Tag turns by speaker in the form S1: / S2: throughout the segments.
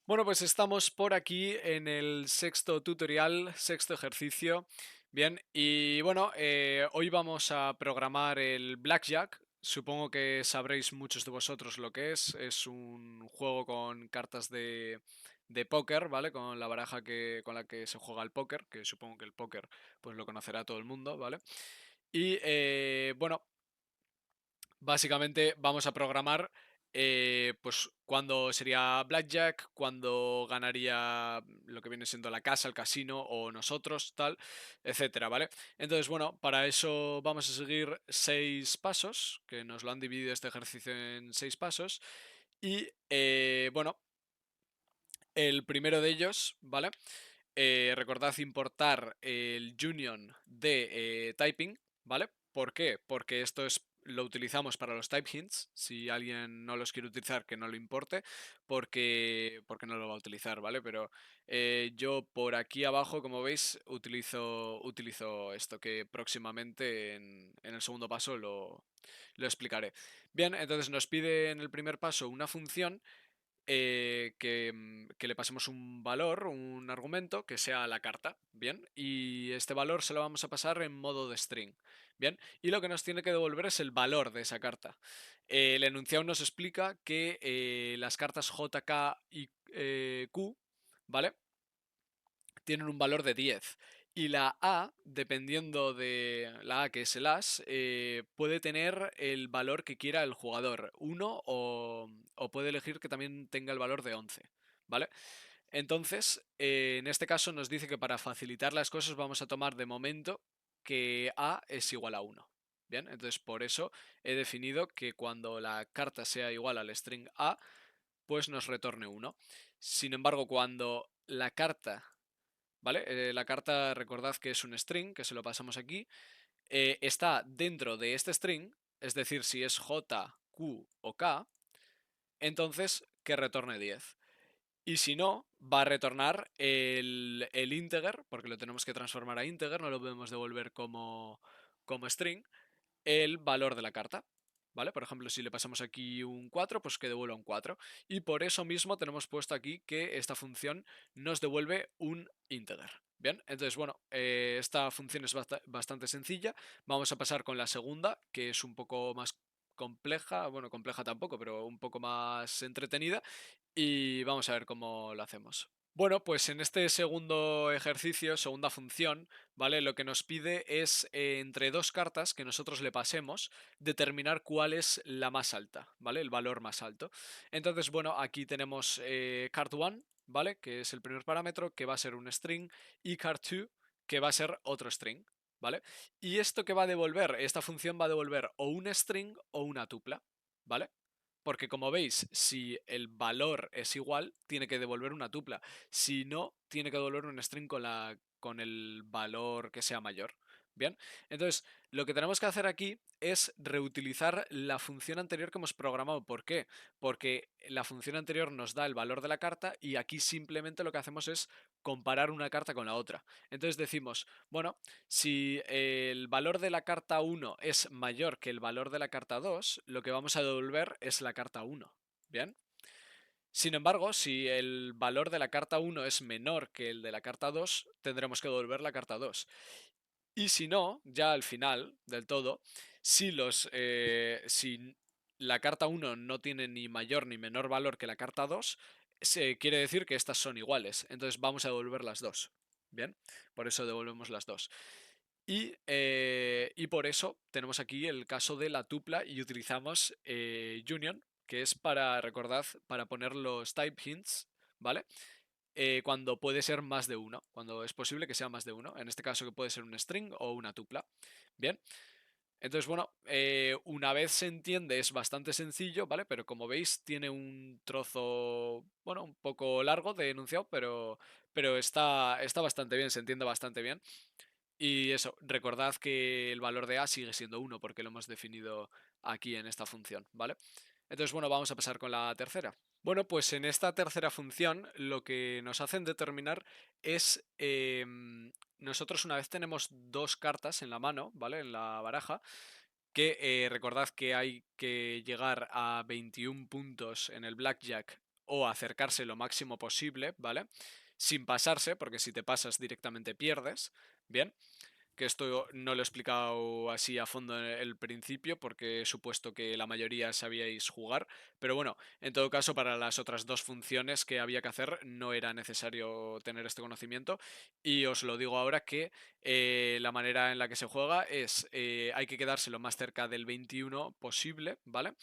S1: Bueno, pues estamos por aquí en el sexto tutorial, sexto ejercicio. Bien, y bueno, hoy vamos a programar el Blackjack. Supongo que sabréis muchos de vosotros lo que es. Es un juego con cartas de póker, ¿vale? Con la baraja con la que se juega el póker, que supongo que el póker pues lo conocerá todo el mundo, ¿vale? Y bueno, básicamente vamos a programar pues cuándo sería Blackjack, cuándo ganaría lo que viene siendo la casa, el casino o nosotros, tal, etcétera, ¿vale? Entonces, bueno, para eso vamos a seguir 6 pasos, que nos lo han dividido este ejercicio en 6 pasos. Y bueno, el primero de ellos, ¿vale? Recordad importar el union de typing, ¿vale? ¿Por qué? Porque lo utilizamos para los type hints. Si alguien no los quiere utilizar, que no lo importe, porque no lo va a utilizar, ¿vale? Pero yo por aquí abajo, como veis, utilizo esto que próximamente en el segundo paso lo explicaré. Bien, entonces nos pide en el primer paso una función que le pasemos un valor, un argumento que sea la carta, ¿bien? Y este valor se lo vamos a pasar en modo de string, ¿bien? Y lo que nos tiene que devolver es el valor de esa carta. El enunciado nos explica que las cartas J, K y Q, ¿vale? Tienen un valor de 10. Y la A, dependiendo de la A, que es el as, puede tener el valor que quiera el jugador, 1 o puede elegir que también tenga el valor de 11, ¿vale? Entonces, en este caso nos dice que para facilitar las cosas vamos a tomar de momento que A es igual a 1. Bien, entonces por eso he definido que cuando la carta sea igual al string A, pues nos retorne 1. Sin embargo, cuando la carta, ¿vale? La carta, recordad que es un string, que se lo pasamos aquí, está dentro de este string, es decir, si es J, Q o K, entonces que retorne 10. Y si no, va a retornar el integer, porque lo tenemos que transformar a integer, no lo podemos devolver como string, el valor de la carta. ¿Vale? Por ejemplo, si le pasamos aquí un 4, pues que devuelva un 4. Y por eso mismo tenemos puesto aquí que esta función nos devuelve un integer. Bien, entonces, bueno, esta función es bastante sencilla. Vamos a pasar con la segunda, que es un poco más compleja, bueno, compleja tampoco, pero un poco más entretenida. Y vamos a ver cómo lo hacemos. Bueno, pues en este segundo ejercicio, segunda función, ¿vale? Lo que nos pide es, entre dos cartas que nosotros le pasemos, determinar cuál es la más alta, ¿vale? El valor más alto. Entonces, bueno, aquí tenemos card1, ¿vale? Que es el primer parámetro, que va a ser un string, y card2, que va a ser otro string, ¿vale? Y esto que va a devolver, esta función va a devolver o un string o una tupla, ¿vale? Porque como veis, si el valor es igual, tiene que devolver una tupla. Si no, tiene que devolver un string con el valor que sea mayor. Bien, entonces lo que tenemos que hacer aquí es reutilizar la función anterior que hemos programado. ¿Por qué? Porque la función anterior nos da el valor de la carta y aquí simplemente lo que hacemos es comparar una carta con la otra. Entonces decimos, bueno, si el valor de la carta 1 es mayor que el valor de la carta 2, lo que vamos a devolver es la carta 1. ¿Bien? Sin embargo, si el valor de la carta 1 es menor que el de la carta 2, tendremos que devolver la carta 2. Y si no, ya al final del todo, si la carta 1 no tiene ni mayor ni menor valor que la carta 2, se quiere decir que estas son iguales. Entonces vamos a devolver las dos. Bien, por eso devolvemos las dos. Y por eso tenemos aquí el caso de la tupla y utilizamos union, que es para, recordad, para poner los type hints, ¿vale? Cuando puede ser más de uno, cuando es posible que sea más de uno. En este caso que puede ser un string o una tupla. Bien, entonces bueno, una vez se entiende es bastante sencillo, ¿vale? Pero como veis tiene un trozo, bueno, un poco largo de enunciado, pero está bastante bien, se entiende bastante bien. Y eso, recordad que el valor de A sigue siendo 1 porque lo hemos definido aquí en esta función, ¿vale? Entonces, bueno, vamos a pasar con la tercera. Bueno, pues en esta tercera función lo que nos hacen determinar es, nosotros una vez tenemos dos cartas en la mano, ¿vale? En la baraja, que recordad que hay que llegar a 21 puntos en el blackjack o acercarse lo máximo posible, ¿vale? Sin pasarse, porque si te pasas directamente pierdes, ¿bien? Que esto no lo he explicado así a fondo en el principio porque he supuesto que la mayoría sabíais jugar, pero bueno, en todo caso para las otras dos funciones que había que hacer no era necesario tener este conocimiento y os lo digo ahora que la manera en la que se juega es hay que quedarse lo más cerca del 21 posible, ¿vale?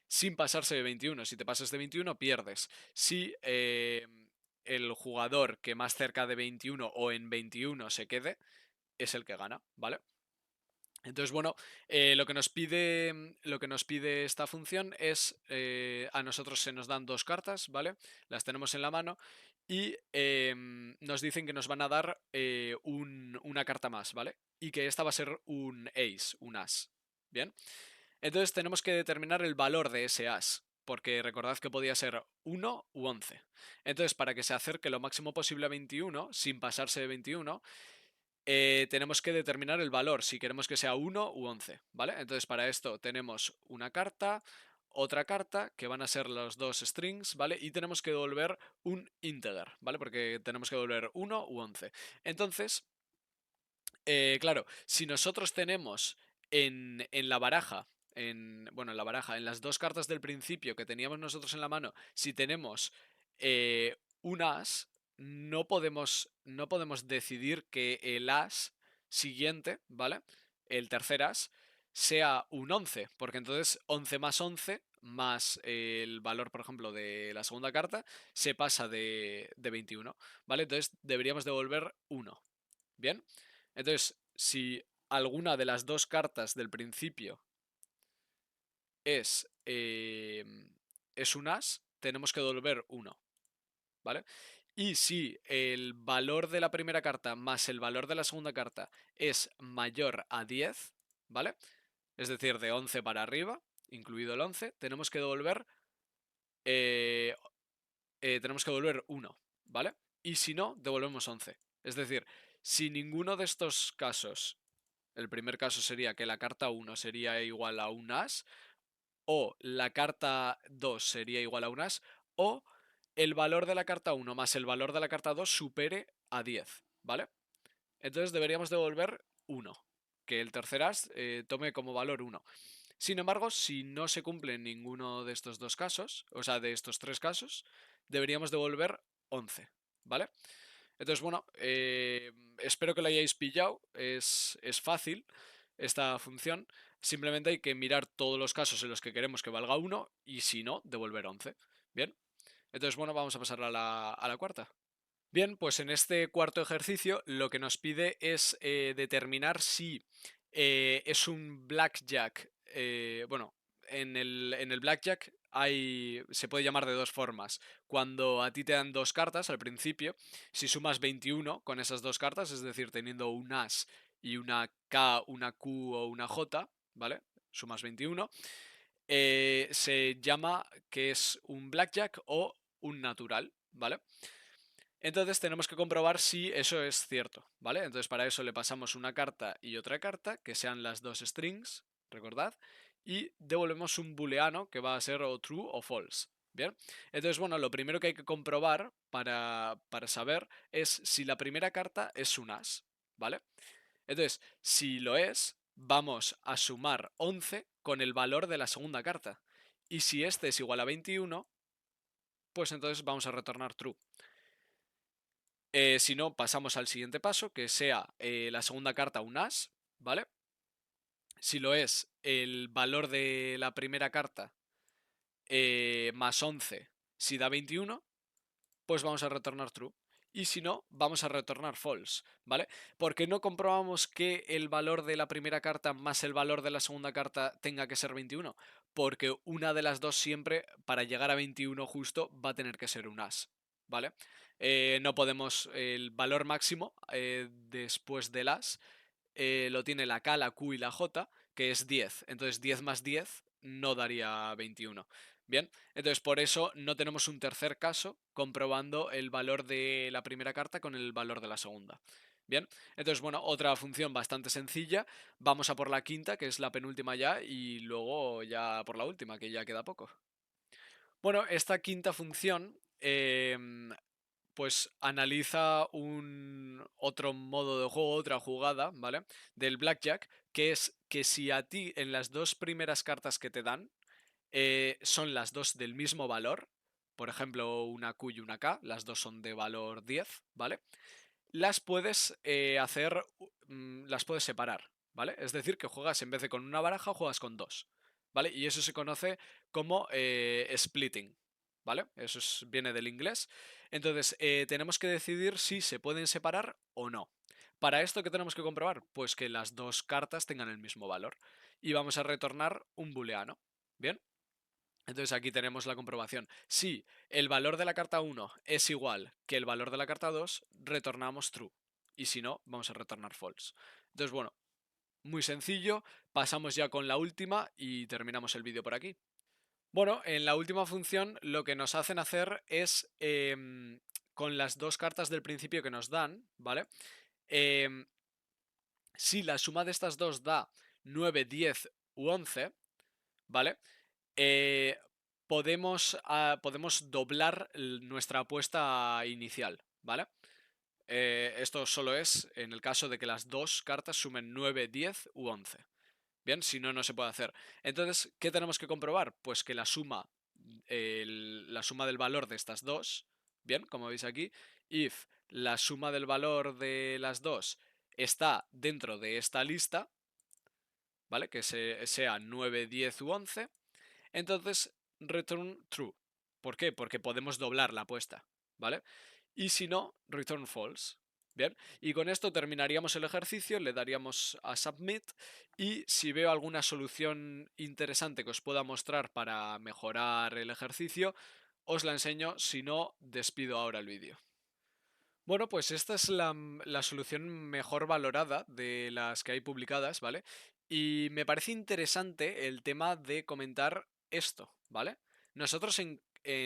S1: Sin pasarse de 21, si te pasas de 21 pierdes. Si el jugador que más cerca de 21 o en 21 se quede, es el que gana, ¿vale? Entonces, bueno, lo que nos pide esta función es, a nosotros se nos dan dos cartas, ¿vale? Las tenemos en la mano y nos dicen que nos van a dar una carta más, ¿vale? Y que esta va a ser un ace, un as, ¿bien? Entonces tenemos que determinar el valor de ese as, porque recordad que podía ser 1 u 11. Entonces, para que se acerque lo máximo posible a 21, sin pasarse de 21, tenemos que determinar el valor, si queremos que sea 1 u 11, ¿vale? Entonces para esto tenemos una carta, otra carta, que van a ser los dos strings, ¿vale? Y tenemos que devolver un integer, ¿vale? Porque tenemos que devolver 1 u 11. Entonces, claro, si nosotros tenemos en la baraja, bueno, en la baraja, en las dos cartas del principio que teníamos nosotros en la mano, si tenemos un as, no podemos decidir que el as siguiente, ¿vale? El tercer as, sea un 11, porque entonces 11 más 11 más el valor, por ejemplo, de la segunda carta, se pasa de 21, ¿vale? Entonces deberíamos devolver 1. ¿Bien? Entonces, si alguna de las dos cartas del principio es, es un as, tenemos que devolver 1, ¿vale? Y si el valor de la primera carta más el valor de la segunda carta es mayor a 10, ¿vale? Es decir, de 11 para arriba, incluido el 11, eh, tenemos que devolver 1, ¿vale? Y si no, devolvemos 11. Es decir, si ninguno de estos casos, el primer caso sería que la carta 1 sería igual a un as, o la carta 2 sería igual a un as, o el valor de la carta 1 más el valor de la carta 2 supere a 10, ¿vale? Entonces deberíamos devolver 1, que el tercer as tome como valor 1. Sin embargo, si no se cumple ninguno de estos dos casos, o sea, de estos tres casos, deberíamos devolver 11, ¿vale? Entonces, bueno, espero que lo hayáis pillado. Es fácil esta función. Simplemente hay que mirar todos los casos en los que queremos que valga 1 y si no, devolver 11. Bien. Entonces, bueno, vamos a pasar a la cuarta. Bien, pues en este cuarto ejercicio lo que nos pide es determinar si es un blackjack. Bueno, en el blackjack se puede llamar de dos formas. Cuando a ti te dan dos cartas al principio, si sumas 21 con esas dos cartas, es decir, teniendo un as y una K, una Q o una J, ¿vale? Sumas 21, se llama que es un blackjack o un natural, ¿vale? Entonces tenemos que comprobar si eso es cierto, ¿vale? Entonces para eso le pasamos una carta y otra carta, que sean las dos strings, recordad, y devolvemos un booleano que va a ser o true o false. Bien, entonces bueno, lo primero que hay que comprobar para saber es si la primera carta es un as, ¿vale? Entonces, si lo es, vamos a sumar 11 con el valor de la segunda carta. Y si este es igual a 21, pues entonces vamos a retornar true. Si no, pasamos al siguiente paso, que sea la segunda carta un as, ¿vale? Si lo es, el valor de la primera carta más 11, si da 21, pues vamos a retornar true. Y si no, vamos a retornar false, ¿vale? Porque no comprobamos que el valor de la primera carta más el valor de la segunda carta tenga que ser 21. Porque una de las dos siempre, para llegar a 21 justo, va a tener que ser un as, ¿vale? No podemos, el valor máximo después del as lo tiene la K, la Q y la J, que es 10. Entonces 10 más 10 no daría 21. Bien, entonces por eso no tenemos un tercer caso comprobando el valor de la primera carta con el valor de la segunda. Bien, entonces bueno, otra función bastante sencilla. Vamos a por la quinta, que es la penúltima ya, y luego ya por la última, que ya queda poco. Bueno, esta quinta función pues analiza un otro modo de juego, otra jugada, ¿vale? Del blackjack, que es que si a ti en las dos primeras cartas que te dan son las dos del mismo valor, por ejemplo una Q y una K, las dos son de valor 10, ¿vale? Las puedes las puedes separar, ¿vale? Es decir, que juegas en vez de con una baraja, juegas con dos, ¿vale? Y eso se conoce como splitting, ¿vale? Viene del inglés. Entonces, tenemos que decidir si se pueden separar o no. Para esto, ¿qué tenemos que comprobar? Pues que las dos cartas tengan el mismo valor. Y vamos a retornar un booleano. ¿Bien? Entonces aquí tenemos la comprobación. Si el valor de la carta 1 es igual que el valor de la carta 2, retornamos true. Y si no, vamos a retornar false. Entonces, bueno, muy sencillo. Pasamos ya con la última y terminamos el vídeo por aquí. Bueno, en la última función lo que nos hacen hacer es, con las dos cartas del principio que nos dan, ¿vale? Em, si la suma de estas dos da 9, 10 u 11, ¿vale? eh, podemos doblar nuestra apuesta inicial, ¿vale? Esto solo es en el caso de que las dos cartas sumen 9, 10 u 11. Bien, si no, no se puede hacer. Entonces, ¿qué tenemos que comprobar? Pues que la suma del valor de estas dos, bien, como veis aquí, if la suma del valor de las dos está dentro de esta lista, ¿vale? Que sea 9, 10 u 11, entonces return true. ¿Por qué? Porque podemos doblar la apuesta, ¿vale? Y si no, return false. Bien, y con esto terminaríamos el ejercicio, le daríamos a submit y si veo alguna solución interesante que os pueda mostrar para mejorar el ejercicio, os la enseño, si no, despido ahora el vídeo. Bueno, pues esta es la solución mejor valorada de las que hay publicadas, ¿vale? Y me parece interesante el tema de comentar esto, ¿vale? Nosotros en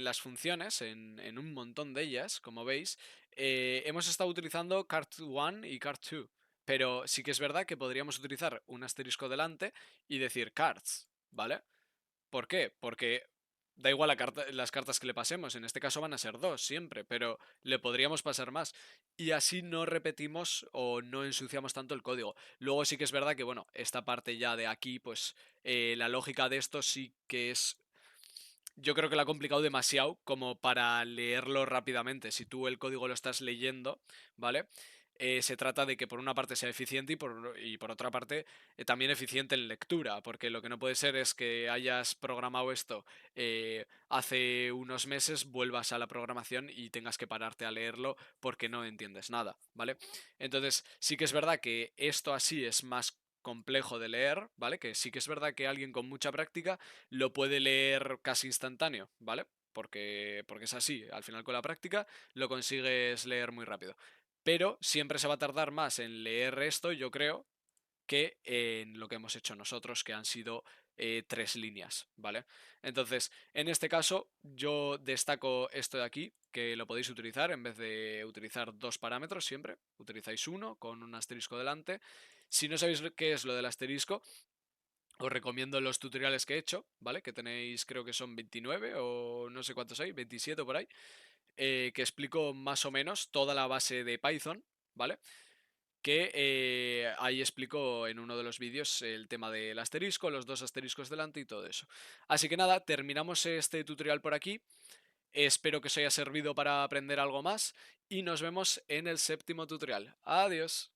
S1: las funciones, en un montón de ellas, como veis, hemos estado utilizando cart1 y cart2, pero sí que es verdad que podríamos utilizar un asterisco delante y decir cards, ¿vale? ¿Por qué? Porque da igual las cartas que le pasemos, en este caso van a ser dos siempre, pero le podríamos pasar más. Y así no repetimos o no ensuciamos tanto el código. Luego sí que es verdad que, bueno, esta parte ya de aquí, pues la lógica de esto sí que es... Yo creo que la ha complicado demasiado como para leerlo rápidamente. Si tú el código lo estás leyendo, ¿vale? Se trata de que por una parte sea eficiente y por otra parte también eficiente en lectura, porque lo que no puede ser es que hayas programado esto hace unos meses, vuelvas a la programación y tengas que pararte a leerlo porque no entiendes nada, ¿vale? Entonces sí que es verdad que esto así es más complejo de leer, ¿vale? Que sí que es verdad que alguien con mucha práctica lo puede leer casi instantáneo, ¿vale? Porque es así, al final con la práctica lo consigues leer muy rápido. Pero siempre se va a tardar más en leer esto, yo creo, que en lo que hemos hecho nosotros, que han sido 3 líneas, ¿vale? Entonces, en este caso, yo destaco esto de aquí, que lo podéis utilizar en vez de utilizar dos parámetros siempre, utilizáis uno con un asterisco delante. Si no sabéis qué es lo del asterisco, os recomiendo los tutoriales que he hecho, ¿vale? Que tenéis, creo que son 29 o no sé cuántos hay, 27 o por ahí, que explico más o menos toda la base de Python, ¿vale? Que ahí explico en uno de los vídeos el tema del asterisco, los dos asteriscos delante y todo eso. Así que nada, terminamos este tutorial por aquí. Espero que os haya servido para aprender algo más y nos vemos en el séptimo tutorial. Adiós.